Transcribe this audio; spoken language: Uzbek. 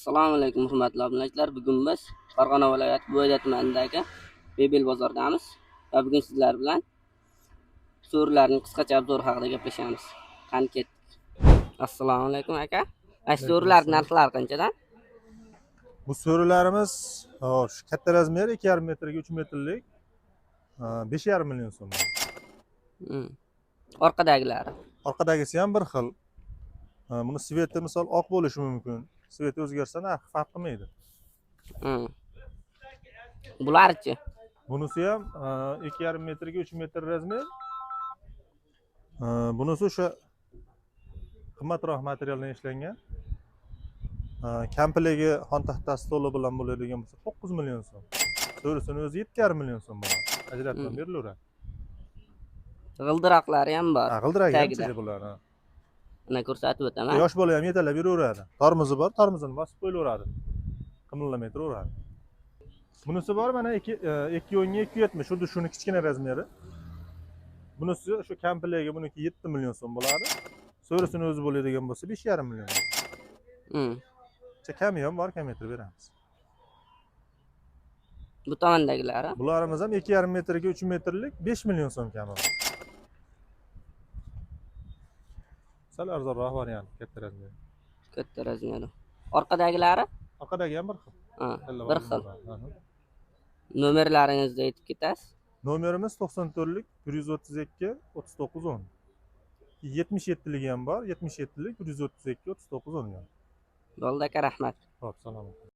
Assalomu alaykum hurmatli obunachilar. Bugun biz Farg'ona viloyati Bo'yda tumanidagi Bebel bozordamiz va bugun sizlar bilan so'rilarning qisqacha obzori haqida gaplashamiz. Qani ketdik. Assalomu alaykum aka. Aysh so'rilarning narxlari qanchadan? Bu so'rilarimiz shu katta razmer 2,5 metrga 3 metrlik 5,5 million so'm. Orqadagilari. Orqadagisi ham bir xil. Buni sveti misol oq bo'lishi mumkin. Sveti o'zgarsa narxi farq qilmaydi. Bularchi? Bunisi ham 2,5 metrga 3 metr razmer. Bunisi o'sha qimmatroq materialdan ishlangan. Kampligi xon taxtasi to'la bilan bo'ladigan bo'lsa 9 million so'm. So'risini o'zi 7,5 million so'm bo'ladi. Ajratib berilaveradi. G'ildiroqlari ham bor. G'ildiragi ham chiqib bular. Mana ko'rsatib o'taman. Yosh bola ham yetalab yuraveradi. Tormozi bor, tormozini bosib qo'yilaveradi. Qimillamay turaveradi. Bunisi bor mana 210 ga 270, xuddi shuni kichkina razmeri. Bunisi shu kampligi buniki 7 million so'm bo'ladi. So'risini o'zi bo'ladigan bo'lsa 5,5 million. Kami ham bor, kam metr beramiz. Bu tomondagilari? Bularimiz ham 2,5 metrga 3 metrlik 5 million so'm kami. Sal arzonroq variant, katta razmer. Katta razmeri. Orqadagilari? Orqadagi ham bir xil. Bir xil. Nomerlaringizni aytib ketasiz? Nomerimiz 94lik 132 39 10. 77ligi ham bor, 77lik 132 39 10. Bo'ldi aka, rahmat. Xo'p, salomat.